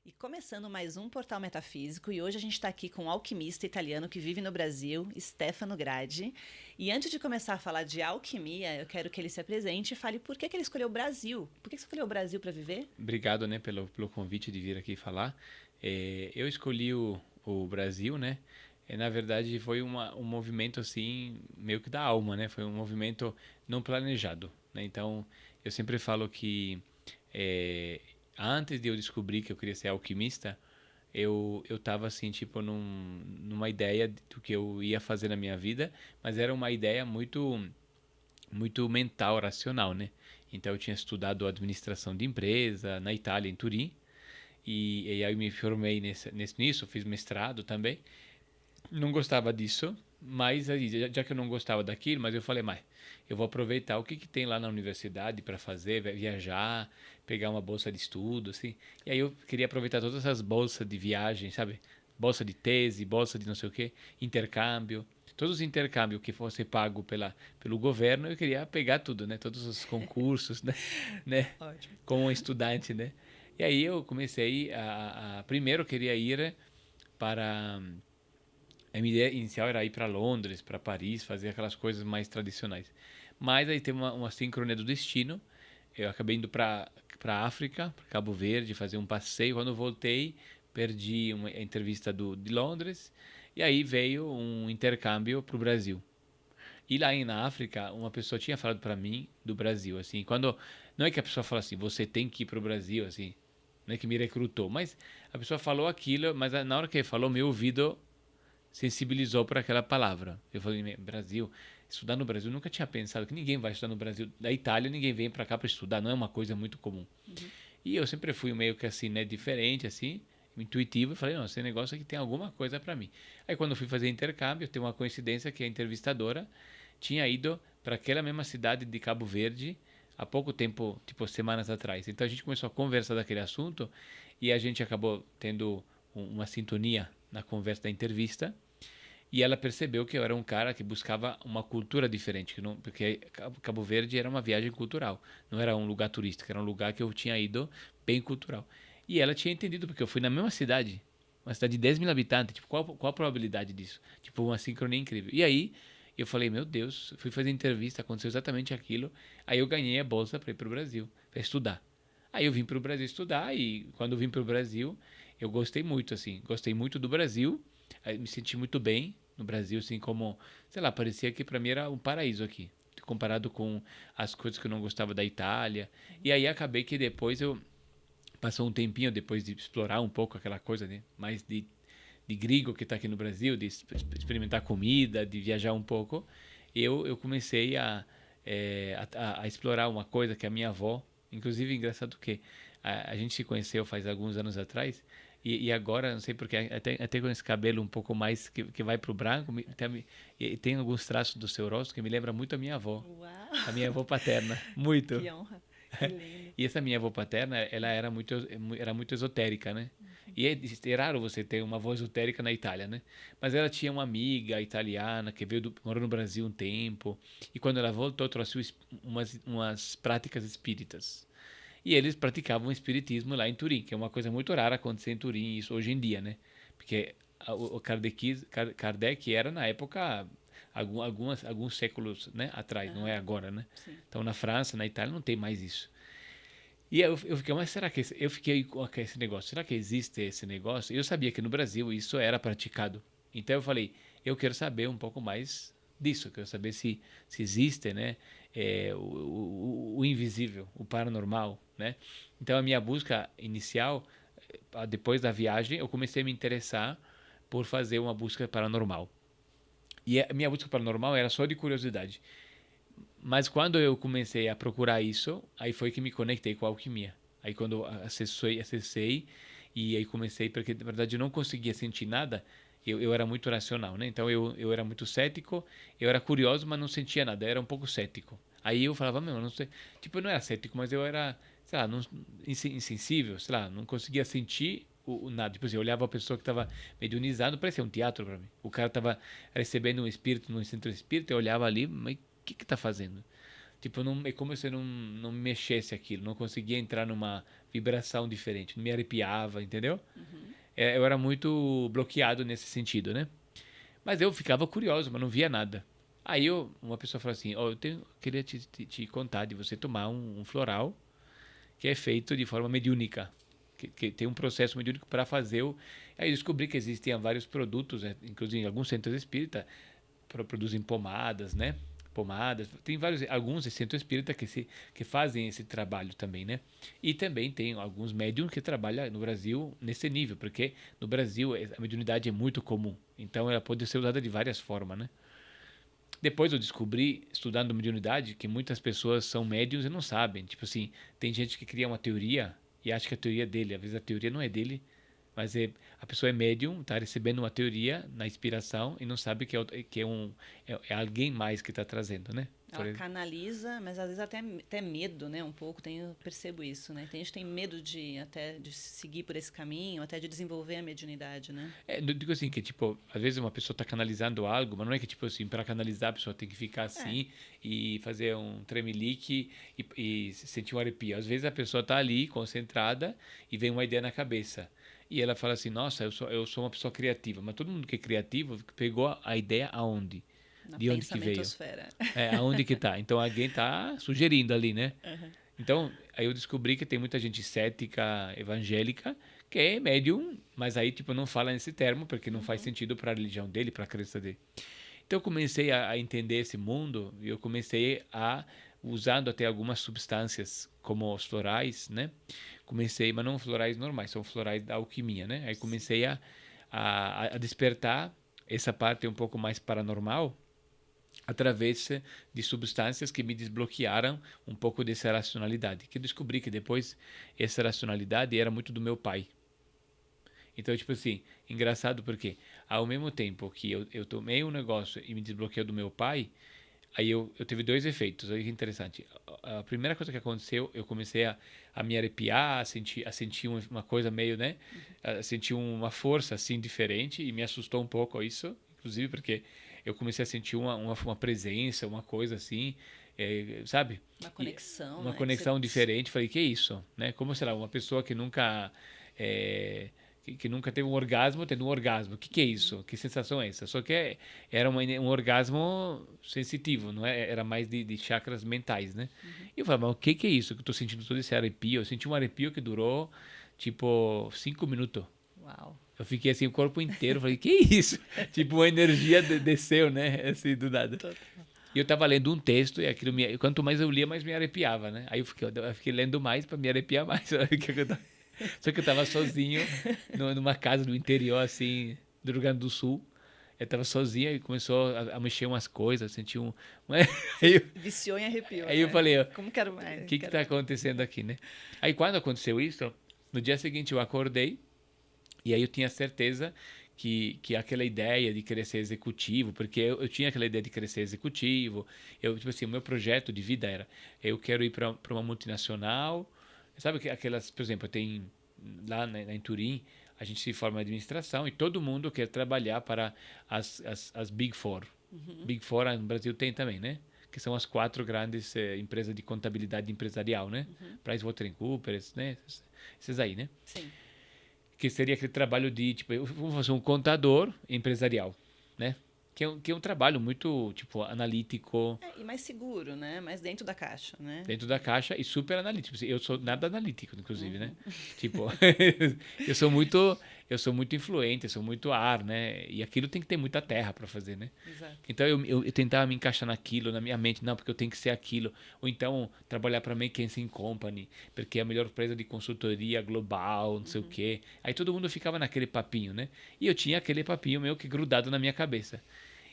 E começando mais um Portal Metafísico, e hoje a gente está aqui com um alquimista italiano que vive no Brasil, Stefano Gradi. E antes de começar a falar de alquimia, eu quero que ele se apresente e fale por que ele escolheu o Brasil. Por que você escolheu o Brasil para viver? Obrigado, né, pelo convite de vir aqui falar. Eu escolhi o Brasil, né? Na verdade, foi um movimento assim, meio que da alma, né? Foi um movimento não planejado, né? Então, eu sempre falo que é, antes de eu descobrir que eu queria ser alquimista, eu tava assim, tipo, numa ideia do que eu ia fazer na minha vida, mas era uma ideia muito mental, racional, né? Então eu tinha estudado administração de empresa na Itália, em Turim, e aí eu me formei nisso, fiz mestrado também. Não gostava disso, mas aí, já que eu não gostava daquilo, mas eu falei, mas eu vou aproveitar o que, que tem lá na universidade para fazer, viajar, pegar uma bolsa de estudo, assim. E aí eu queria aproveitar todas essas bolsas de viagem, sabe? Bolsa de tese, bolsa de não sei o quê, intercâmbio. Todos os intercâmbios que fosse pago pelo governo, eu queria pegar tudo, né? Todos os concursos, né? Ótimo. Como estudante, né? E aí eu comecei primeiro eu queria ir para a minha ideia inicial era ir para Londres, para Paris, fazer aquelas coisas mais tradicionais. Mas aí tem uma sincronia do destino. Eu acabei indo para África, para Cabo Verde, fazer um passeio. Quando eu voltei, perdi uma entrevista de Londres. E aí veio um intercâmbio para o Brasil. E lá na África, uma pessoa tinha falado para mim do Brasil, assim, quando não é que a pessoa fala assim, você tem que ir para o Brasil, assim, não é que me recrutou, mas a pessoa falou aquilo, mas na hora que ele falou, meu ouvido sensibilizou por aquela palavra. Eu falei, Brasil, estudar no Brasil, eu nunca tinha pensado que ninguém vai estudar no Brasil. Da Itália, ninguém vem para cá para estudar, não é uma coisa muito comum. Uhum. E eu sempre fui meio que assim, né, diferente, assim, intuitivo, e falei, não, esse negócio aqui tem alguma coisa para mim. Aí quando eu fui fazer intercâmbio, tem uma coincidência que a entrevistadora tinha ido para aquela mesma cidade de Cabo Verde há pouco tempo, tipo semanas atrás. Então a gente começou a conversar daquele assunto e a gente acabou tendo uma sintonia na conversa da entrevista. E ela percebeu que eu era um cara que buscava uma cultura diferente, que não, porque Cabo Verde era uma viagem cultural, não era um lugar turístico, era um lugar que eu tinha ido bem cultural. E ela tinha entendido, porque eu fui na mesma cidade, uma cidade de 10 mil habitantes, tipo, qual a probabilidade disso? Tipo, uma sincronia incrível. E aí eu falei, meu Deus, fui fazer entrevista, aconteceu exatamente aquilo, aí eu ganhei a bolsa para ir para o Brasil, para estudar. Aí eu vim para o Brasil estudar e quando eu vim para o Brasil, eu gostei muito, assim, gostei muito do Brasil, me senti muito bem no Brasil, assim, como, sei lá, parecia que para mim era um paraíso aqui, comparado com as coisas que eu não gostava da Itália. E aí acabei que depois passou um tempinho depois de explorar um pouco aquela coisa, né, mais de gringo que está aqui no Brasil, de experimentar comida, de viajar um pouco, eu comecei a explorar uma coisa que a minha avó, inclusive engraçado que a gente se conheceu faz alguns anos atrás, e agora, não sei porque, até com esse cabelo um pouco mais que vai pro branco, tem alguns traços do seu rosto que me lembra muito Uau! a minha avó paterna, muito. Que honra! Que lindo! E essa minha avó paterna, ela era muito esotérica, né? E é raro você ter uma avó esotérica na Itália, né? Mas ela tinha uma amiga italiana que morou no Brasil um tempo, e quando ela voltou, trouxe umas práticas espíritas. E eles praticavam o espiritismo lá em Turim, que é uma coisa muito rara acontecer em Turim, isso hoje em dia, né? Porque o Kardec era na época alguns séculos, né, atrás, não é Aham, agora, né? sim. Então na França, na Itália não tem mais isso. E eu fiquei, mas será que eu fiquei com esse negócio? Será que existe esse negócio? Eu sabia que no Brasil isso era praticado. Então eu falei, eu quero saber um pouco mais disso, quero saber se existe, né, o invisível, o paranormal, né? Então a minha busca inicial, depois da viagem, eu comecei a me interessar por fazer uma busca paranormal. E a minha busca paranormal era só de curiosidade. Mas quando eu comecei a procurar isso, aí foi que me conectei com a alquimia. Aí quando eu acessei e aí comecei, porque na verdade eu não conseguia sentir nada, eu era muito racional, né? Então eu era muito cético, eu era curioso, mas não sentia nada, eu era um pouco cético. Aí eu falava, meu, não sei, tipo, eu não era cético, mas eu era, sei lá, insensível, sei lá, não conseguia sentir o nada. Tipo assim, eu olhava a pessoa que estava mediunizando, parecia um teatro para mim. O cara estava recebendo um espírito no centro espírita, eu olhava ali, mas o que está fazendo? Tipo, não, é como se não me mexesse aquilo, não conseguia entrar numa vibração diferente, não me arrepiava, entendeu? Eu era muito bloqueado nesse sentido, né? Mas eu ficava curioso, mas não via nada. Aí uma pessoa falou assim, ó, queria te contar de você tomar um floral que é feito de forma mediúnica, que tem um processo mediúnico para fazer o... Aí eu descobri que existiam vários produtos, né? Inclusive alguns centros espíritas produzem pomadas, né? Pomadas, tem alguns centros espíritas que fazem esse trabalho também, né? E também tem alguns médiums que trabalham no Brasil nesse nível, porque no Brasil a mediunidade é muito comum, então ela pode ser usada de várias formas, né? Depois eu descobri, estudando mediunidade, que muitas pessoas são médiums e não sabem. Tipo assim, tem gente que cria uma teoria e acha que a teoria é dele. Às vezes a teoria não é dele, mas a pessoa é médium, está recebendo uma teoria na inspiração e não sabe é alguém mais que está trazendo, né? Ela canaliza, mas às vezes até medo, né? Um pouco, eu percebo isso, né? Tem gente que tem medo de seguir por esse caminho, até de desenvolver a mediunidade, né? Eu digo assim, que tipo, às vezes uma pessoa está canalizando algo, mas não é que tipo assim, para canalizar a pessoa tem que ficar assim e fazer um tremelique e sentir um arrepio. Às vezes a pessoa está ali, concentrada, e vem uma ideia na cabeça. E ela fala assim, nossa, eu sou uma pessoa criativa. Mas todo mundo que é criativo pegou a ideia aonde? De onde que veio? Aonde que tá? Então alguém está sugerindo ali, né? Uhum. Então, aí eu descobri que tem muita gente cética, evangélica, que é médium, mas aí tipo não fala nesse termo, porque não faz sentido para a religião dele, para a crença dele. Então eu comecei a entender esse mundo e eu comecei usando até algumas substâncias, como os florais, né? Comecei, mas não florais normais, são florais da alquimia, né? Aí comecei a despertar essa parte um pouco mais paranormal através de substâncias que me desbloquearam um pouco dessa racionalidade. Que eu descobri que depois essa racionalidade era muito do meu pai. Então, tipo assim, engraçado porque ao mesmo tempo que eu tomei um negócio e me desbloqueou do meu pai, aí eu tive dois efeitos. Olha que interessante. A primeira coisa que aconteceu, eu comecei a me arrepiar, a sentir uma coisa meio, né? A sentir uma força assim diferente e me assustou um pouco isso, inclusive porque eu comecei a sentir uma presença, uma coisa assim, sabe? Uma conexão, uma né? conexão diferente. Falei, que é isso? Né? Como será uma pessoa que nunca que nunca teve um orgasmo, tendo um orgasmo. O que é isso? Que sensação é essa? Só que era um orgasmo sensitivo, não é? Era mais de chakras mentais, né? E eu falei, mas o que é isso? Que eu tô sentindo todo esse arrepio. Eu senti um arrepio que durou, tipo, 5 minutos. Uau. Eu fiquei assim, o corpo inteiro, falei, que isso? Tipo, uma energia desceu, né? Assim, do nada. Total. E eu tava lendo um texto e aquilo quanto mais eu lia, mais me arrepiava, né? Aí eu fiquei lendo mais para me arrepiar mais. Só que eu tava sozinho numa casa do interior, assim, do Rio Grande do Sul. Eu tava sozinho e começou a mexer umas coisas, senti Viciou em arrepio. Aí eu falei, como quero mais? O que tá acontecendo aqui, né? Aí quando aconteceu isso, no dia seguinte eu acordei e aí eu tinha certeza que aquela ideia de querer ser executivo, porque eu tinha aquela ideia de querer ser executivo, tipo assim, o meu projeto de vida era, eu quero ir para uma multinacional, sabe que aquelas, por exemplo, tem lá em Turim, a gente se forma em administração e todo mundo quer trabalhar para as Big Four. Big Four no Brasil tem também, né? Que são as 4 grandes empresas de contabilidade empresarial, né? PricewaterhouseCoopers, né? Esses aí, né? Sim. Que seria aquele trabalho de, tipo, eu vou fazer um contador empresarial, né? Que é um trabalho muito, tipo, analítico. E mais seguro, né? Mais dentro da caixa, né? Dentro da caixa e super analítico. Eu sou nada analítico, inclusive, né? Tipo, eu sou muito influente, eu sou muito ar, né? E aquilo tem que ter muita terra para fazer, né? Exato. Então eu tentava me encaixar naquilo, na minha mente, não, porque eu tenho que ser aquilo. Ou então trabalhar para a McKinsey Company, porque é a melhor empresa de consultoria global, não sei o quê. Aí todo mundo ficava naquele papinho, né? E eu tinha aquele papinho meio que grudado na minha cabeça.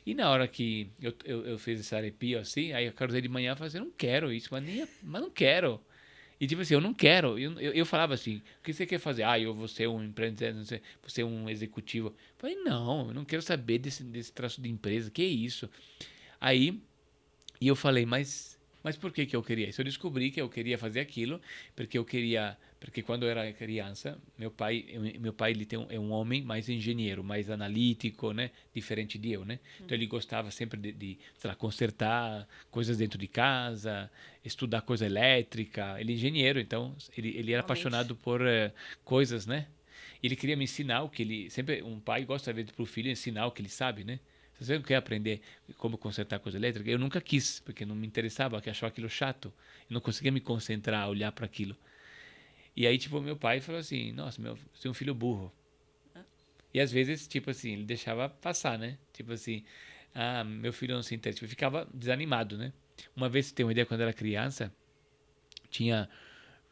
E na hora que eu fiz esse arrepio assim, aí eu acordei de manhã e falei assim, eu não quero isso, mas não quero. E tipo assim, eu não quero. Eu falava assim, o que você quer fazer? Eu vou ser um empreendedor, não sei, vou ser um executivo. Eu falei, não, eu não quero saber desse traço de empresa, que é isso? Aí, e eu falei, mas Mas por que eu queria isso? Eu descobri que eu queria fazer aquilo porque quando eu era criança, meu pai ele é um homem mais engenheiro, mais analítico, né? Diferente de eu, né? Então ele gostava sempre sei lá, consertar coisas dentro de casa, estudar coisa elétrica. Ele é engenheiro, então ele era apaixonado por coisas, né? Ele queria me ensinar o que ele sempre um pai gosta de ver para o filho ensinar o que ele sabe, né? Você não quer aprender como consertar coisa elétrica? Eu nunca quis, porque não me interessava, porque achava aquilo chato. Eu não conseguia me concentrar, olhar para aquilo. E aí, tipo, meu pai falou assim, nossa, você é um filho burro. E às vezes, tipo assim, ele deixava passar, né? Tipo assim, meu filho não se interessa. Eu ficava desanimado, né? Uma vez, você tem uma ideia, quando eu era criança, tinha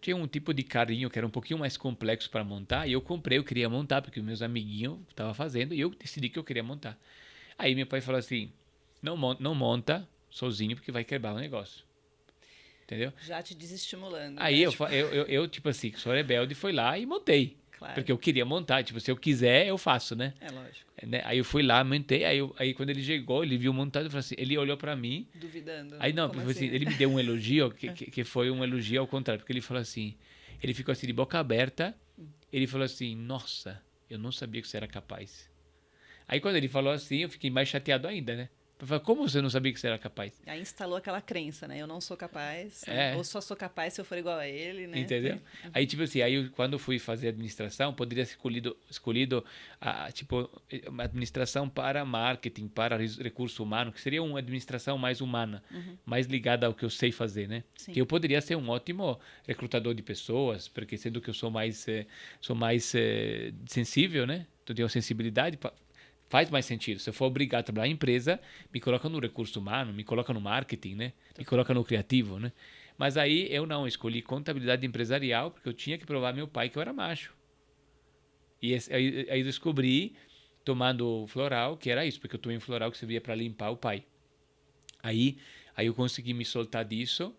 um tipo de carrinho que era um pouquinho mais complexo para montar, e eu comprei, eu queria montar, porque meus amiguinhos estavam fazendo, e eu decidi que eu queria montar. Aí meu pai falou assim, não monta sozinho, porque vai quebrar o negócio. Entendeu? Já te desestimulando. Aí né? eu, tipo assim, sou rebelde, fui lá e montei. Claro. Porque eu queria montar. Tipo, se eu quiser, eu faço, né? É lógico. Né? Aí eu fui lá, montei. Aí quando ele chegou, ele viu montado, assim, ele olhou pra mim. Duvidando. Aí não, Como tipo assim, assim? ele me deu um elogio, que foi um elogio ao contrário. Porque ele falou assim, ele ficou assim de boca aberta. Ele falou assim, nossa, eu não sabia que você era capaz. Aí quando ele falou assim, eu fiquei mais chateado ainda, né? Eu falei, como você não sabia que você era capaz? Aí instalou aquela crença, né? Eu não sou capaz, É. né? Ou só sou capaz se eu for igual a ele, né? Entendeu? Aí, tipo assim, quando eu fui fazer administração, poderia ser escolhido tipo, uma administração para marketing, para recurso humano, que seria uma administração mais humana, mais ligada ao que eu sei fazer, né? Sim. Que eu poderia ser um ótimo recrutador de pessoas, porque sendo que eu sou mais sensível, né? Então, tenho sensibilidade, faz mais sentido. Se eu for obrigado a trabalhar em empresa, me coloca no recurso humano, me coloca no marketing, né? Me coloca no criativo, né? Mas aí eu não escolhi contabilidade empresarial porque eu tinha que provar ao meu pai que eu era macho. E aí eu descobri, tomando floral, que era isso, porque eu tomei um floral que servia para limpar o pai. Aí eu consegui me soltar disso,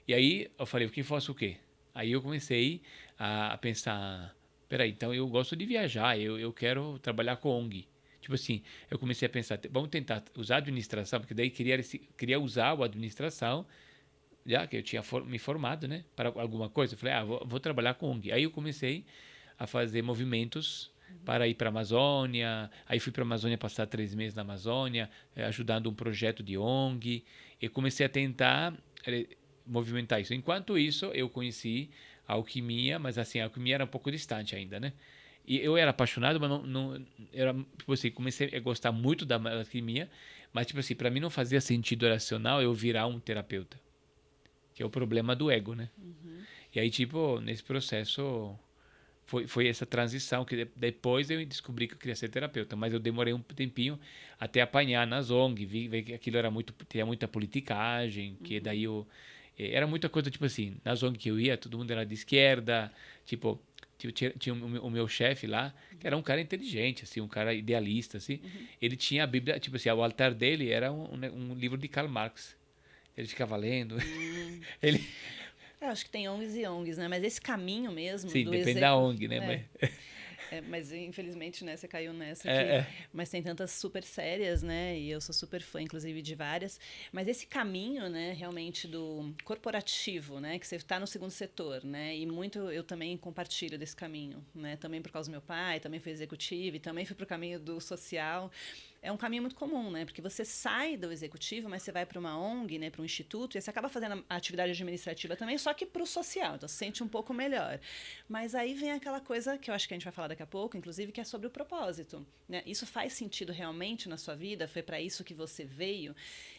e aí eu falei, o que faço o quê? Aí eu comecei a pensar, peraí, então eu gosto de viajar, eu quero trabalhar com ONG. Tipo assim, eu comecei a pensar, vamos tentar usar a administração, porque daí queria usar a administração, já que eu tinha me formado, né, para alguma coisa. Eu falei, vou trabalhar com ONG. Aí eu comecei a fazer movimentos para ir para a Amazônia. Aí fui para a Amazônia passar 3 meses na Amazônia, ajudando um projeto de ONG. E comecei a tentar movimentar isso. Enquanto isso, eu conheci a alquimia, mas assim, a alquimia era um pouco distante ainda, né? E eu era apaixonado, mas não era, tipo assim, comecei a gostar muito da alquimia, mas tipo assim, para mim não fazia sentido racional eu virar um terapeuta, que é o problema do ego, né? E aí, tipo, nesse processo foi essa transição que depois eu descobri que eu queria ser terapeuta, mas eu demorei um tempinho até apanhar nas ONG, ver que aquilo tinha muita politicagem, que daí era muita coisa, tipo assim, nas ONG que eu ia, todo mundo era de esquerda, tipo, tinha o meu chefe lá, que era um cara inteligente, assim, um cara idealista, assim. Ele tinha a Bíblia, tipo assim, o altar dele era um livro de Karl Marx. Ele ficava lendo. Ele... Eu acho que tem ONGs e ONGs, né? Mas esse caminho mesmo Sim, do depende da ONG, né? Mas infelizmente, né, você caiu nessa aqui. Mas tem tantas super sérias, né? E eu sou super fã, inclusive, de várias. Mas esse caminho, né, realmente do corporativo, né? Que você está no segundo setor, né? E muito eu também compartilho desse caminho, né? Também por causa do meu pai, também fui executiva e também fui para o caminho do social. É um caminho muito comum, né? Porque você sai do executivo, mas você vai para uma ONG, né, para um instituto, e você acaba fazendo a atividade administrativa também, só que para o social. Então, você se sente um pouco melhor. Mas aí vem aquela coisa que eu acho que a gente vai falar daqui a pouco, inclusive, que é sobre o propósito, né? Isso faz sentido realmente na sua vida? Foi para isso que você veio?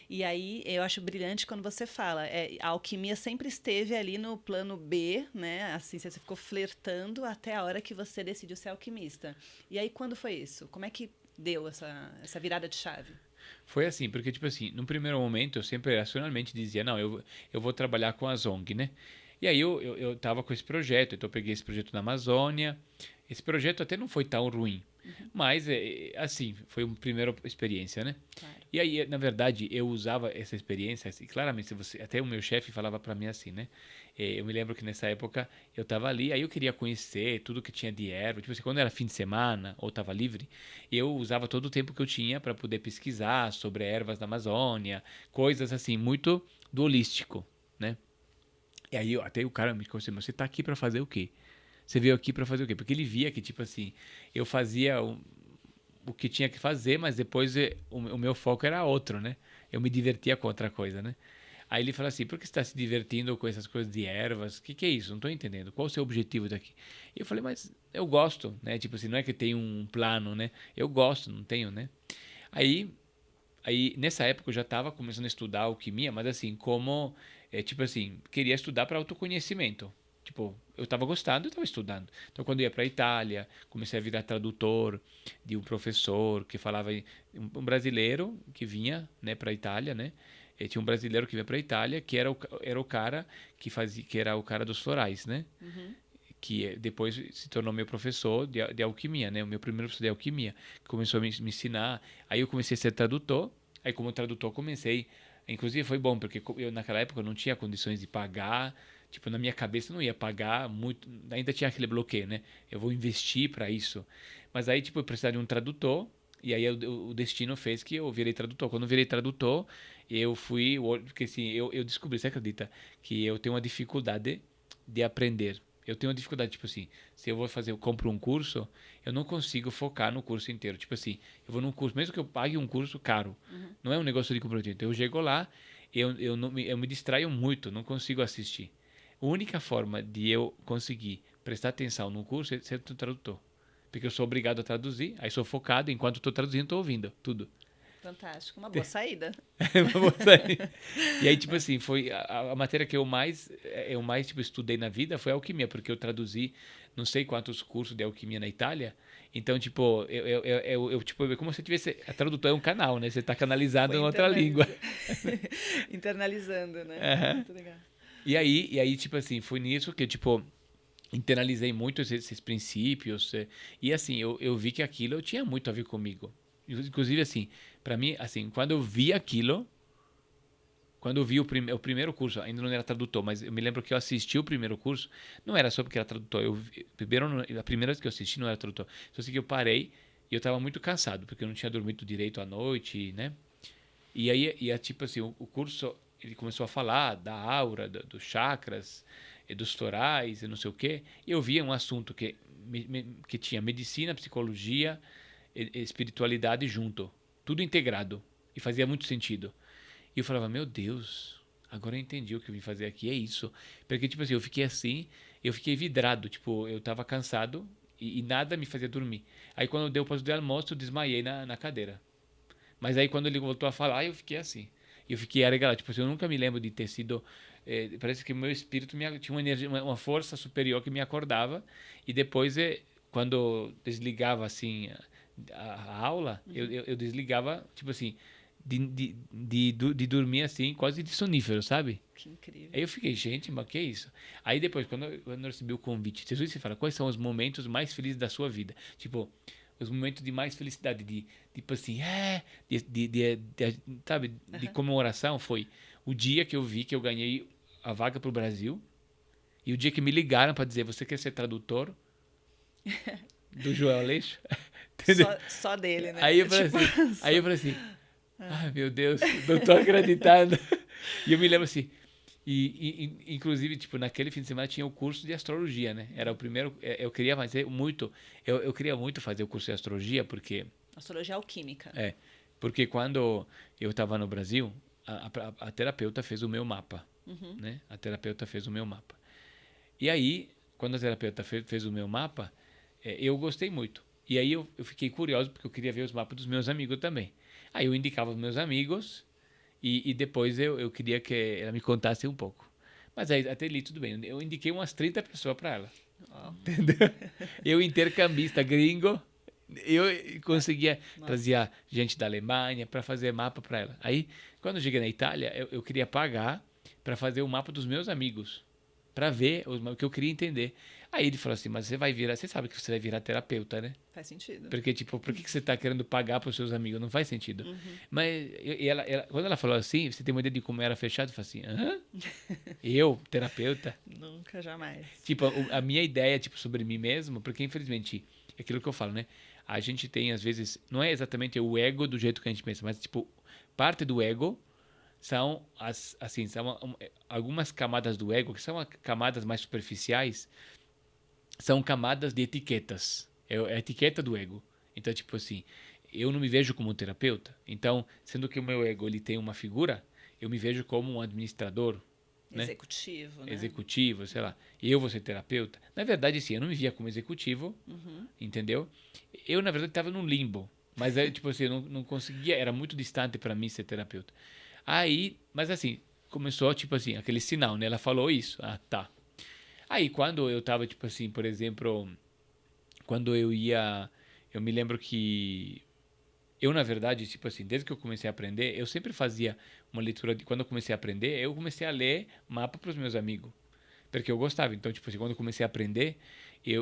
E aí eu acho brilhante quando você fala, a alquimia sempre esteve ali no plano B, né? Assim, você ficou flertando até a hora que você decidiu ser alquimista. E aí, quando foi isso? Como é que deu essa virada de chave? Foi assim, porque, tipo assim, no primeiro momento eu sempre racionalmente dizia, não, eu vou trabalhar com a ONG, né? E aí eu tava com esse projeto, então eu peguei esse projeto na Amazônia. Esse projeto até não foi tão ruim, mas, assim, foi uma primeira experiência, né? Claro. E aí, na verdade, eu usava essa experiência, assim, claramente, até o meu chefe falava para mim assim, né? Eu me lembro que nessa época eu estava ali, aí eu queria conhecer tudo que tinha de erva. Tipo assim, quando era fim de semana ou estava livre, eu usava todo o tempo que eu tinha para poder pesquisar sobre ervas da Amazônia, coisas assim, muito do holístico. né? E aí até o cara me disse, mas você tá aqui para fazer o quê? Você veio aqui para fazer o quê? Porque ele via que, tipo assim, eu fazia o que tinha que fazer, mas depois o meu foco era outro, né? Eu me divertia com outra coisa, né? Aí ele falou assim, por que você está se divertindo com essas coisas de ervas? O que é isso? Não estou entendendo. Qual o seu objetivo daqui? E eu falei, mas eu gosto, né? Tipo assim, não é que eu tenho um plano, né? Eu gosto, não tenho, né? Aí nessa época eu já estava começando a estudar alquimia, mas assim, como, tipo assim, queria estudar para autoconhecimento. Tipo, eu estava gostando, eu estava estudando. Então, quando eu ia para a Itália, comecei a virar tradutor de um professor que falava, um brasileiro que vinha, né, para a Itália, né? E tinha um brasileiro que vinha para a Itália, que era o cara que era o cara dos florais, né? Uhum. Que depois se tornou meu professor de alquimia, né? O meu primeiro professor de alquimia, que começou a me ensinar. Aí eu comecei a ser tradutor. Aí como tradutor comecei, inclusive foi bom porque eu naquela época eu não tinha condições de pagar, tipo na minha cabeça eu não ia pagar muito, ainda tinha aquele bloqueio, né? Eu vou investir para isso. Mas aí tipo eu precisava de um tradutor. E aí o destino fez que eu virei tradutor. Quando eu virei tradutor, eu fui, porque assim, eu descobri, você acredita, que eu tenho uma dificuldade de aprender. Eu tenho uma dificuldade, tipo assim, se eu compro um curso, eu não consigo focar no curso inteiro. Tipo assim, eu vou num curso, mesmo que eu pague um curso caro, não é um negócio de comprometimento. Eu chego lá, eu me distraio muito, não consigo assistir. A única forma de eu conseguir prestar atenção no curso é ser um tradutor. Porque eu sou obrigado a traduzir, aí sou focado, enquanto estou traduzindo, estou ouvindo tudo. Fantástico, uma boa saída. E aí, tipo assim, foi a matéria que eu mais tipo, estudei na vida foi alquimia, porque eu traduzi não sei quantos cursos de alquimia na Itália. Então, tipo, tipo, é como se tivesse. A tradução é um canal, né? Você está canalizado Foi em outra língua. internalizando, né? Uhum. Muito legal. E aí, tipo assim, foi nisso que, tipo, internalizei muito esses princípios. E assim, eu vi que aquilo tinha muito a ver comigo. Inclusive, assim, para mim, assim, quando eu vi aquilo. Quando eu vi o primeiro curso, ainda não era tradutor, mas eu me lembro que eu assisti o primeiro curso, não era só porque era tradutor. A primeira vez que eu assisti não era tradutor. Só sei que eu parei e eu estava muito cansado, porque eu não tinha dormido direito à noite, né? E aí, tipo assim, o curso, ele começou a falar da aura, dos chakras, e dos florais, e não sei o quê. E eu via um assunto que tinha medicina, psicologia e espiritualidade junto. Tudo integrado. E fazia muito sentido. E eu falava, meu Deus, agora eu entendi o que eu vim fazer aqui, é isso. Porque, tipo assim, eu fiquei vidrado, tipo, eu tava cansado e nada me fazia dormir. Aí quando deu para o almoço, eu desmaiei na cadeira. Mas aí quando ele voltou a falar, eu fiquei assim. Eu fiquei arregalado, tipo assim, eu nunca me lembro de ter sido... parece que o meu espírito tinha uma energia, uma força superior que me acordava. E depois, quando desligava, assim, a aula, eu desligava, tipo assim de dormir assim, quase de sonífero, sabe? Que incrível. Aí eu fiquei, gente, mas que é isso? Aí depois, quando eu recebi o convite, Jesus se fala, quais são os momentos mais felizes da sua vida? Tipo, os momentos de mais felicidade, tipo assim, sabe, de comemoração foi o dia que eu vi que eu ganhei a vaga pro Brasil e o dia que me ligaram para dizer, você quer ser tradutor do Joel Aleixo? Entendeu? Só dele, né? Aí eu falei assim, ai, meu Deus, não tô acreditando. E eu me lembro assim, inclusive, tipo, naquele fim de semana tinha o curso de astrologia, né? Era o primeiro, eu queria fazer muito, eu queria muito fazer o curso de astrologia, porque... Astrologia alquímica. Porque quando eu estava no Brasil, a terapeuta fez o meu mapa, né? A terapeuta fez o meu mapa. E aí, quando a terapeuta fez o meu mapa, eu gostei muito. E aí eu fiquei curioso, porque eu queria ver os mapas dos meus amigos também. Aí eu indicava os meus amigos e depois eu queria que ela me contasse um pouco. Mas aí até ali tudo bem. Eu indiquei umas 30 pessoas para ela. Oh. Entendeu? Eu, intercambista gringo, eu conseguia trazer gente da Alemanha para fazer mapa para ela. Aí, quando eu cheguei na Itália, eu queria pagar para fazer o mapa dos meus amigos, para ver o que eu queria entender. Aí ele falou assim, mas você sabe que você vai virar terapeuta, né? Faz sentido. Porque, tipo, por que você está querendo pagar para os seus amigos? Não faz sentido. Mas quando ela falou assim, você tem uma ideia de como era fechado? Eu falei assim, hã? Eu, terapeuta? Nunca, jamais. Tipo, a minha ideia, tipo, sobre mim mesmo, porque infelizmente, é aquilo que eu falo, né? A gente tem, às vezes, não é exatamente o ego do jeito que a gente pensa, mas, tipo, parte do ego são assim, são algumas camadas do ego, que são camadas mais superficiais, são camadas de etiquetas. É a etiqueta do ego. Então, tipo assim, eu não me vejo como um terapeuta. Então, sendo que o meu ego ele tem uma figura, eu me vejo como um administrador, né? Executivo, né? Executivo, sei lá. Eu vou ser terapeuta. Na verdade, sim, eu não me via como executivo, entendeu? Eu, na verdade, estava num limbo. Mas, tipo assim, eu não conseguia, era muito distante para mim ser terapeuta. Aí, mas assim, começou, tipo assim, aquele sinal, né? Ela falou isso. Ah, tá. Aí, quando eu tava, tipo assim, por exemplo, quando eu me lembro que eu, na verdade, tipo assim, desde que eu comecei a aprender, eu sempre fazia uma leitura de, quando eu comecei a aprender, eu comecei a ler mapa para os meus amigos, porque eu gostava. Então, tipo assim, quando eu comecei a aprender, pra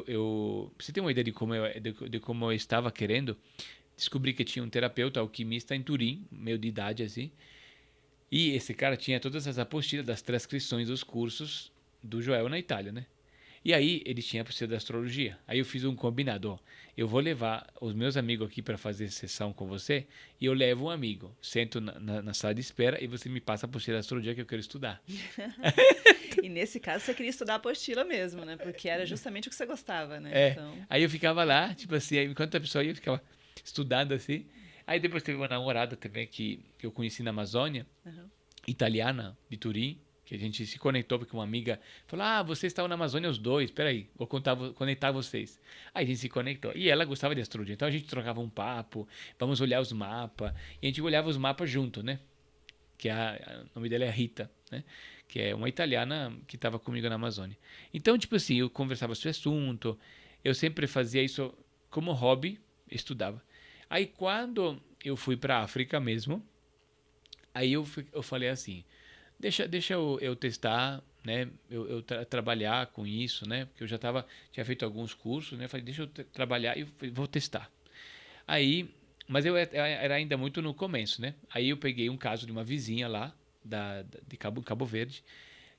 você ter uma ideia de como eu estava querendo, descobri que tinha um terapeuta alquimista em Turim, meio de idade assim, e esse cara tinha todas as apostilas das transcrições dos cursos do Joel na Itália, né? E aí ele tinha a apostila da astrologia. Aí eu fiz um combinado, ó. Eu vou levar os meus amigos aqui para fazer sessão com você e eu levo um amigo. Sento na sala de espera e você me passa a apostila da astrologia que eu quero estudar. E nesse caso você queria estudar a apostila mesmo, né? Porque era justamente o que você gostava, né? É. Então, Aí eu ficava lá, tipo assim, aí, enquanto a pessoa ia, eu ficava estudando assim. Aí depois teve uma namorada também que eu conheci na Amazônia, italiana, de Turim, que a gente se conectou porque uma amiga falou: Ah, vocês estavam na Amazônia os dois, peraí, conectar vocês. Aí a gente se conectou. E ela gostava de astrologia, então a gente trocava um papo, vamos olhar os mapas, e a gente olhava os mapas junto, né? Que o nome dela é Rita, né? Que é uma italiana que estava comigo na Amazônia. Então, tipo assim, eu conversava sobre o assunto, eu sempre fazia isso como hobby, estudava. Aí quando eu fui para a África mesmo, aí eu falei assim, deixa eu testar, né? Eu trabalhar com isso, né? Porque eu tinha feito alguns cursos, né? Falei, deixa eu trabalhar e vou testar. Aí, mas eu era ainda muito no começo, né? Aí eu peguei um caso de uma vizinha lá, de Cabo Verde,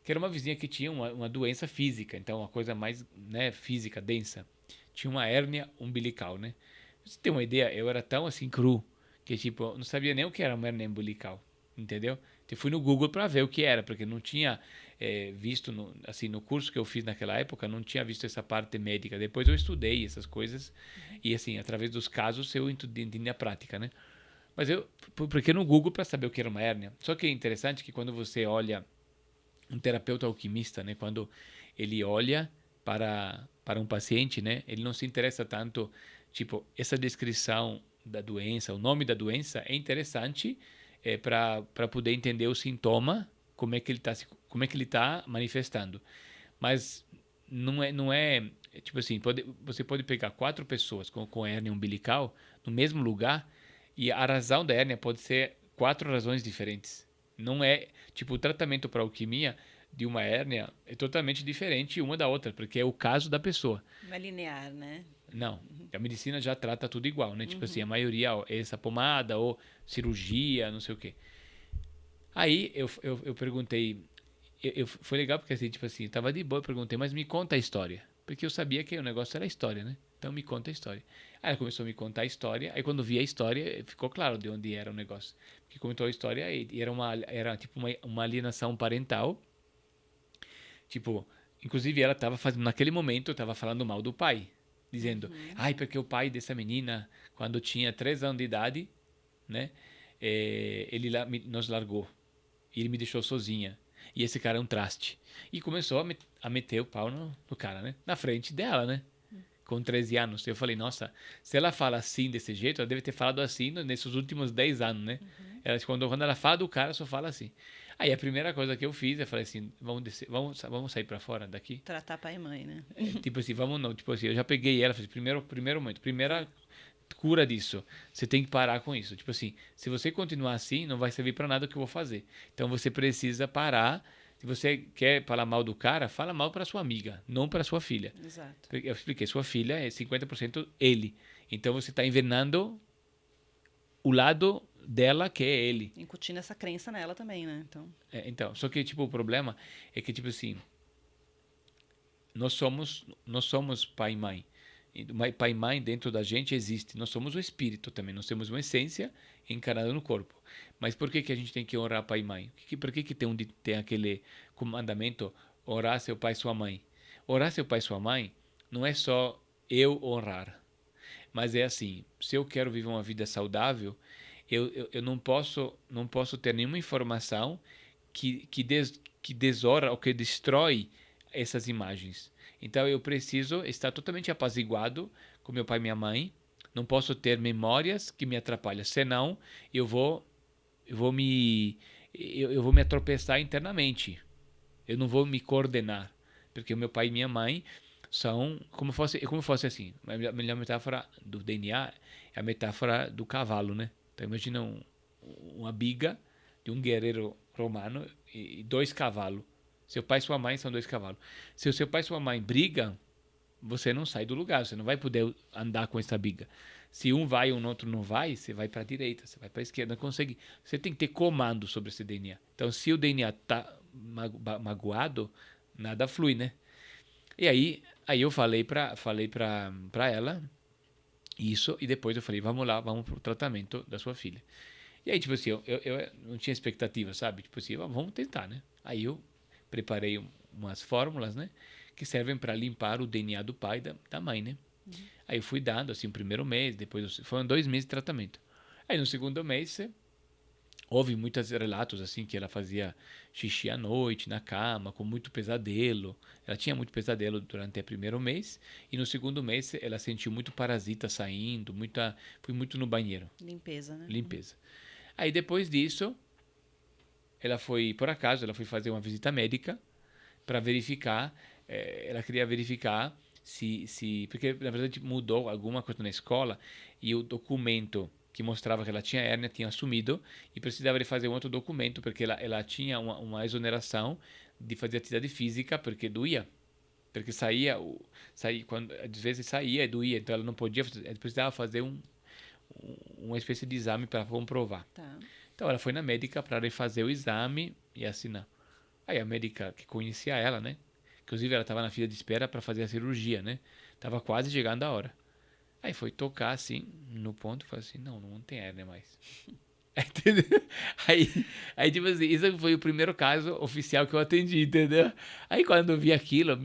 que era uma vizinha que tinha uma doença física, então uma coisa mais, né, física, densa. Tinha uma hérnia umbilical, né? Pra você ter uma ideia, eu era tão assim cru, que tipo, eu não sabia nem o que era uma hérnia umbilical, entendeu? Eu fui no Google para ver o que era, porque não tinha visto, assim, no curso que eu fiz naquela época, não tinha visto essa parte médica. Depois eu estudei essas coisas e, assim, através dos casos eu entendi a prática, né? Mas porque no Google para saber o que era uma hérnia. Só que é interessante que quando você olha um terapeuta alquimista, né, quando ele olha para um paciente, né, ele não se interessa tanto, tipo, essa descrição da doença, o nome da doença é interessante para poder entender o sintoma, como é que ele está manifestando. Mas tipo assim, você pode pegar 4 pessoas com hérnia umbilical no mesmo lugar e a razão da hérnia pode ser 4 razões diferentes. Não é, tipo, o tratamento para alquimia de uma hérnia é totalmente diferente uma da outra, porque é o caso da pessoa. não é linear, né? Não, a medicina já trata tudo igual, né? Tipo assim, a maioria ó, é essa pomada ou cirurgia, não sei o quê. Aí eu perguntei, foi legal porque assim, tipo assim, tava de boa, eu perguntei, mas me conta a história. Porque eu sabia que o negócio era a história, né? Então me conta a história. Aí ela começou a me contar a história, aí quando vi a história, ficou claro de onde era o negócio. Porque comentou a história e era tipo uma alienação parental. Tipo, inclusive ela estava fazendo, naquele momento, estava falando mal do pai. Dizendo, ai, porque o pai dessa menina, quando tinha 3 anos de idade, né? Ele nos largou. E ele me deixou sozinha. E esse cara é um traste. E começou a meter o pau no cara, né? Na frente dela, né? Com 13 anos. Eu falei, nossa, se ela fala assim desse jeito, ela deve ter falado assim nesses últimos 10 anos, né? Quando ela fala do cara, só fala assim. Aí a primeira coisa que eu fiz, eu falei assim, vamos sair pra fora daqui? Tratar pai e mãe, né? Tipo assim, vamos não. Tipo assim, eu já peguei ela, falei, primeiro momento, primeira cura disso. Você tem que parar com isso. Tipo assim, se você continuar assim, não vai servir para nada o que eu vou fazer. Então você precisa parar. Se você quer falar mal do cara, fala mal para sua amiga, não para sua filha. Exato. Eu expliquei, sua filha é 50% ele. Então você está envenenando o lado dela que é ele. Incutindo essa crença nela também, né? Então, só que tipo o problema é que tipo assim, nós somos pai e mãe. Pai e mãe dentro da gente existe. Nós somos o espírito também. Nós temos uma essência encarnada no corpo. Mas por que a gente tem que honrar pai e mãe? Por que tem aquele mandamento orar seu pai e sua mãe? Orar seu pai e sua mãe não é só eu honrar. Mas é assim, se eu quero viver uma vida saudável, eu não posso ter nenhuma informação que desora ou que destrói essas imagens. Então eu preciso estar totalmente apaziguado com meu pai e minha mãe. Não posso ter memórias que me atrapalham, senão eu vou me atropeçar internamente. Eu não vou me coordenar, porque o meu pai e minha mãe são como fosse assim. A melhor metáfora do DNA é a metáfora do cavalo, né? Então imagina uma biga de um guerreiro romano e 2 cavalos. Seu pai e sua mãe são 2 cavalos. Se o seu pai e sua mãe brigam, você não sai do lugar, você não vai poder andar com essa biga. Se um vai e o outro não vai, você vai para a direita, você vai para a esquerda, não consegue. Você tem que ter comando sobre esse DNA. Então, se o DNA está magoado, nada flui, né? E aí eu falei para ela isso, e depois eu falei, vamos lá, vamos pro tratamento da sua filha. E aí, tipo assim, eu não tinha expectativa, sabe? Tipo assim, vamos tentar, né? Aí eu preparei umas fórmulas, né? Que servem para limpar o DNA do pai e da mãe, né? Aí eu fui dando, assim, o primeiro mês, depois foram 2 meses de tratamento. Aí no segundo mês, houve muitos relatos, assim, que ela fazia xixi à noite, na cama, com muito pesadelo. Ela tinha muito pesadelo durante o primeiro mês, e no segundo mês ela sentiu muito parasita saindo, fui muito no banheiro. Limpeza, né? Limpeza. Aí depois disso, por acaso, ela foi fazer uma visita médica para verificar, ela queria verificar porque na verdade mudou alguma coisa na escola e o documento que mostrava que ela tinha hérnia tinha sumido e precisava de fazer um outro documento porque ela tinha uma exoneração de fazer atividade física porque doía. Porque saía quando às vezes saía e doía, então ela não podia, ela precisava fazer uma espécie de exame para comprovar. Tá. Então ela foi na médica para refazer o exame e assinar. Aí a médica que conhecia ela, né? Inclusive ela estava na fila de espera para fazer a cirurgia, né? Tava quase chegando a hora. Aí foi tocar assim no ponto e falou assim, não tem hérnia mais. Entendeu? Aí, tipo assim, isso foi o primeiro caso oficial que eu atendi, entendeu? Aí quando eu vi aquilo,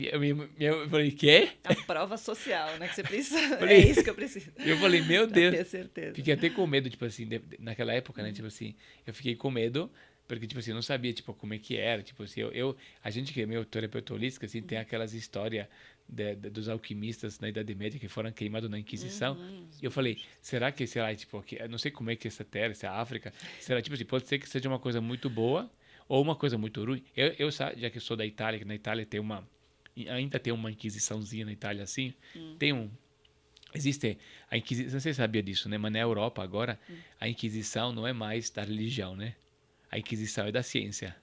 eu falei, quê? A prova social, né? Que você precisa. Falei, é isso que eu preciso. Eu falei, meu Pra Deus. ter certeza. Fiquei até com medo, tipo assim, naquela época, né? Tipo assim, eu fiquei com medo, porque, tipo assim, eu não sabia, tipo, como é que era. Tipo assim, a gente que é meio terapeuta holística, assim, tem aquelas histórias dos alquimistas na Idade Média que foram queimados na Inquisição. E eu falei, será que, sei lá, tipo, eu não sei como é que essa terra, essa África, será, tipo assim, pode ser que seja uma coisa muito boa ou uma coisa muito ruim. Já que eu sou da Itália, que na Itália ainda tem uma Inquisiçãozinha na Itália, assim, existe a Inquisição, você sabia disso, né? Mas na Europa agora, a Inquisição não é mais da religião, né? A Inquisição é da ciência.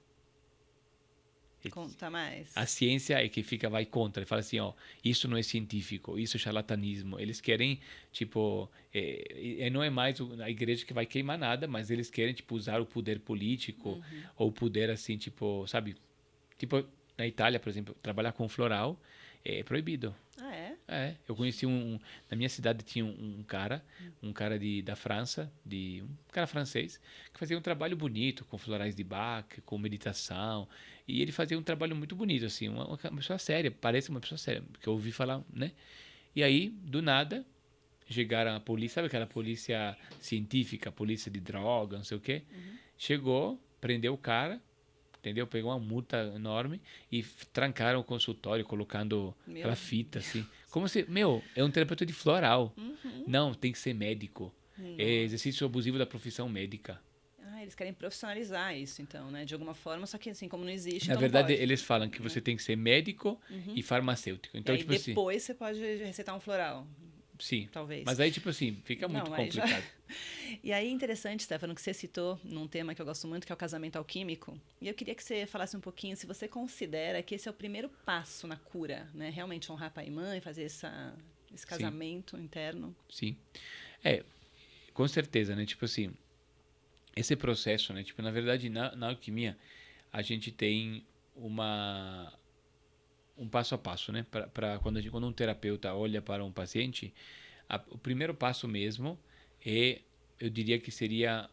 Conta mais. A ciência é que vai contra. Ele fala assim, ó, isso não é científico, isso é charlatanismo. Eles querem, tipo, não é mais a igreja que vai queimar nada, mas eles querem, tipo, usar o poder político ou o poder, assim, tipo, sabe? Tipo, na Itália, por exemplo, trabalhar com floral é proibido. Ah, é? Eu conheci na minha cidade tinha um cara da França, um cara francês, que fazia um trabalho bonito com florais de Bach, com meditação, e ele fazia um trabalho muito bonito, assim, uma pessoa séria, parece uma pessoa séria, que eu ouvi falar, né? E aí, do nada, chegaram a polícia, sabe aquela polícia científica, polícia de droga, não sei o quê? Chegou, prendeu o cara, entendeu? Pegou uma multa enorme e trancaram o consultório colocando aquela fita, assim. Como se, é um terapeuta de floral. Não, tem que ser médico. É exercício abusivo da profissão médica. Ah, eles querem profissionalizar isso, então, né? De alguma forma, só que assim, como não existe, Na então verdade, não pode, eles falam que você tem que ser médico e farmacêutico. Então, e aí, tipo depois você pode receitar um floral. Sim. Talvez. Mas aí, tipo assim, fica muito complicado. E aí, interessante, Stefano, que você citou num tema que eu gosto muito, que é o casamento alquímico. E eu queria que você falasse um pouquinho se você considera que esse é o primeiro passo na cura, né? Realmente honrar pai e mãe, fazer esse casamento interno. Sim. Com certeza, né? Tipo assim, esse processo, né? Tipo, na verdade, na alquimia, a gente tem um passo a passo, né? Para quando um terapeuta olha para um paciente, o primeiro passo mesmo eu diria que seria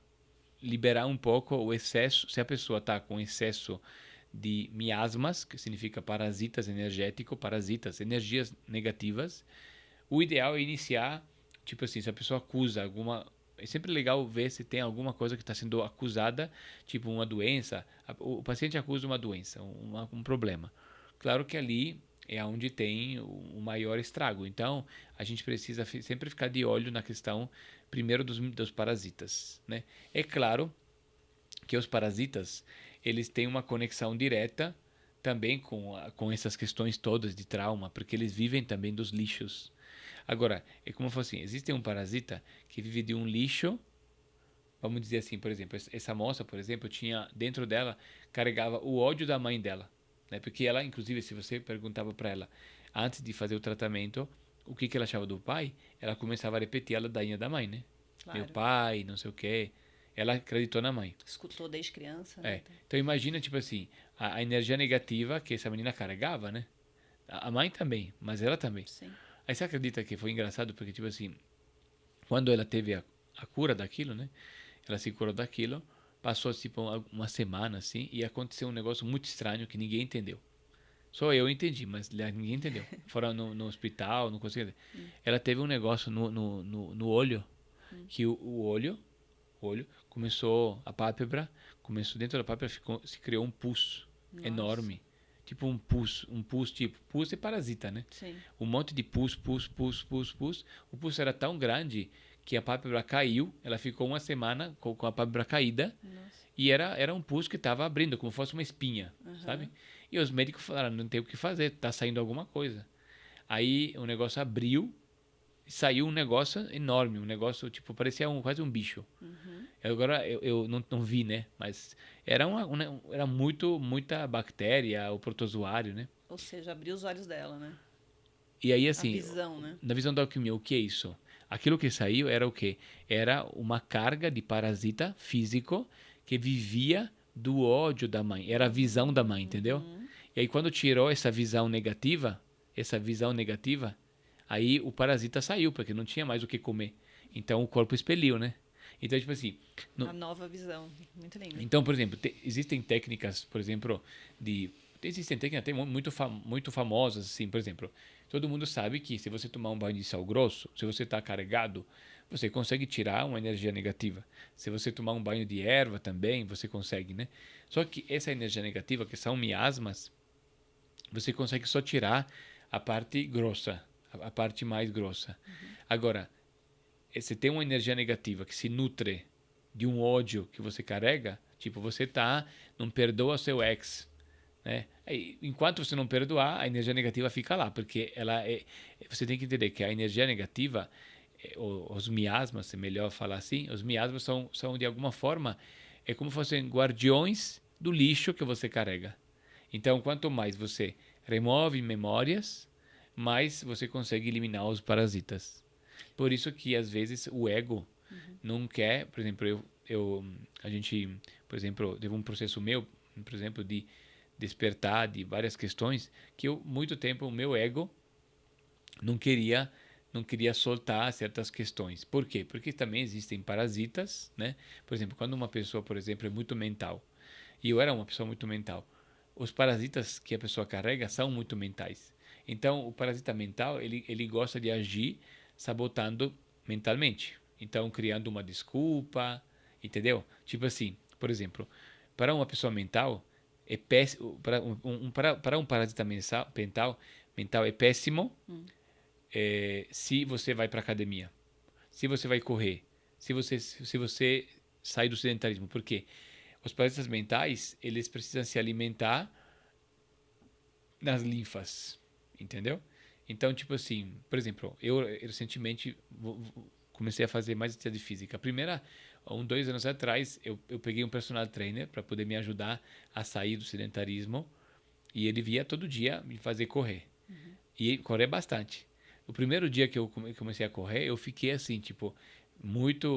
liberar um pouco o excesso. Se a pessoa está com excesso de miasmas, que significa parasitas energéticos, parasitas, energias negativas, o ideal é iniciar, tipo assim, se a pessoa acusa alguma... É sempre legal ver se tem alguma coisa que está sendo acusada, tipo uma doença. O paciente acusa uma doença, um problema. Claro que ali é onde tem o maior estrago. Então, a gente precisa sempre ficar de olho na questão, primeiro, dos parasitas, né? É claro que os parasitas, eles têm uma conexão direta também com essas questões todas de trauma, porque eles vivem também dos lixos. Agora, é como se fosse assim, existe um parasita que vive de um lixo, vamos dizer assim, por exemplo, essa moça, por exemplo, tinha dentro dela, carregava o ódio da mãe dela, né? Porque ela, inclusive, se você perguntava para ela, antes de fazer o tratamento, o que ela achava do pai, ela começava a repetir a ladainha da mãe, né? Claro. Meu pai, não sei o quê. Ela acreditou na mãe. Escutou desde criança, né? Então imagina, tipo assim, a energia negativa que essa menina carregava, né? A mãe também, mas ela também. Sim. Aí você acredita que foi engraçado? Porque, tipo assim, quando ela teve a cura daquilo, né? Ela se curou daquilo, passou, tipo, uma semana, assim, e aconteceu um negócio muito estranho que ninguém entendeu. Só eu entendi, mas ninguém entendeu. Foram no hospital, não conseguiram. Ela teve um negócio no olho, que o olho começou, a pálpebra, começou dentro da pálpebra, se criou um pus enorme. Tipo um pus, tipo, pus é parasita, né? Sim. Um monte de pus. O pus era tão grande que a pálpebra caiu, ela ficou uma semana com a pálpebra caída. Nossa. E era um pus que estava abrindo, como se fosse uma espinha, sabe? E os médicos falaram, não tem o que fazer, tá saindo alguma coisa. Aí o negócio abriu, saiu um negócio enorme, um negócio, tipo, parecia quase um bicho. Agora eu não vi, né? Mas era era muita bactéria, o protozoário, né? Ou seja, abriu os olhos dela, né? E aí, assim, A visão, né? na visão da alquimia, o que é isso? Aquilo que saiu era o quê? Era uma carga de parasita físico que vivia do ódio da mãe. Era a visão da mãe, entendeu? E aí, quando tirou essa visão negativa, aí o parasita saiu, porque não tinha mais o que comer. Então, o corpo expeliu, né? Então, tipo assim... A nova visão. Muito lindo. Então, por exemplo, existem técnicas, por exemplo, existem técnicas até muito famosas, assim, por exemplo, todo mundo sabe que se você tomar um banho de sal grosso, se você está carregado, você consegue tirar uma energia negativa. Se você tomar um banho de erva também, você consegue, né? Só que essa energia negativa, que são miasmas, você consegue só tirar a parte grossa, a parte mais grossa. Agora, você tem uma energia negativa que se nutre de um ódio que você carrega, tipo, você não perdoa seu ex, né? Aí, enquanto você não perdoar, a energia negativa fica lá, porque você tem que entender que a energia negativa, os miasmas, é melhor falar assim, os miasmas são de alguma forma, é como se fossem guardiões do lixo que você carrega. Então, quanto mais você remove memórias, mais você consegue eliminar os parasitas. Por isso que, às vezes, o ego não quer... Por exemplo, a gente, por exemplo, teve um processo meu, por exemplo, de despertar de várias questões, que muito tempo, o meu ego não queria soltar certas questões. Por quê? Porque também existem parasitas, né? Por exemplo, quando uma pessoa, por exemplo, é muito mental, e eu era uma pessoa muito mental, os parasitas que a pessoa carrega são muito mentais. Então, o parasita mental, ele gosta de agir sabotando mentalmente. Então, criando uma desculpa, entendeu? Tipo assim, por exemplo, para uma pessoa mental, é péssimo, para um parasita mental é péssimo se você vai para academia, se você vai correr, se você sai do sedentarismo. Por quê? Os parasitas mentais, eles precisam se alimentar nas linfas, entendeu? Então, tipo assim, por exemplo, eu recentemente comecei a fazer mais atividade física. A primeira, 2 anos atrás, eu peguei um personal trainer para poder me ajudar a sair do sedentarismo, e ele via todo dia me fazer correr. E correr bastante. O primeiro dia que eu comecei a correr, eu fiquei assim, tipo,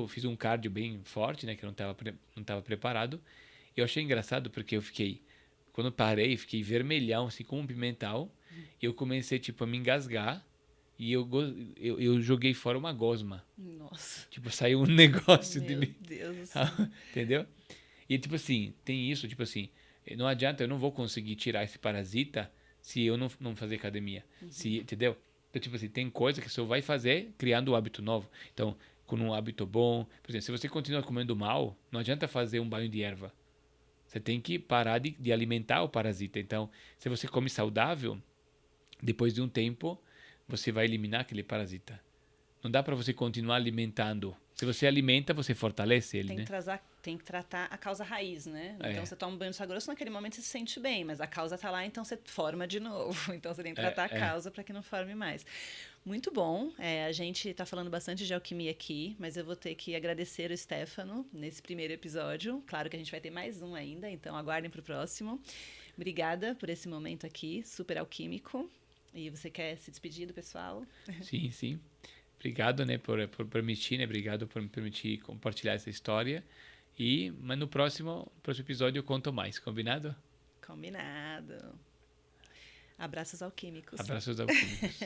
fiz um cardio bem forte, né, que eu não estava preparado. Eu achei engraçado porque quando eu parei, fiquei vermelhão, assim, como um pimental. eu comecei, tipo, a me engasgar e eu joguei fora uma gosma. Nossa. Tipo, saiu um negócio de Meu mim. Deus do céu. Entendeu? E, tipo assim, tem isso, tipo assim, não adianta, eu não vou conseguir tirar esse parasita se eu não fazer academia. Entendeu? Então, tipo assim, tem coisa que você vai fazer criando um hábito novo. Então, com um hábito bom, por exemplo, se você continua comendo mal, não adianta fazer um banho de erva. Você tem que parar de alimentar o parasita. Então, se você come saudável, depois de um tempo, você vai eliminar aquele parasita. Não dá para você continuar alimentando. Se você alimenta, você fortalece ele, né? Tem que tratar a causa raiz, né? Então você toma um banho de sal grosso, naquele momento você se sente bem, mas a causa tá lá, então você forma de novo. Então você tem que tratar a causa para que não forme mais. Muito bom. A gente está falando bastante de alquimia aqui, mas eu vou ter que agradecer o Stefano nesse primeiro episódio. Claro que a gente vai ter mais um ainda, então aguardem para o próximo. Obrigada por esse momento aqui, super alquímico. E você quer se despedir do pessoal? Sim, sim. Obrigado, né, por permitir, né? Obrigado por me permitir compartilhar essa história. Mas no próximo episódio eu conto mais, combinado? Combinado. Abraços alquímicos. Abraços alquímicos.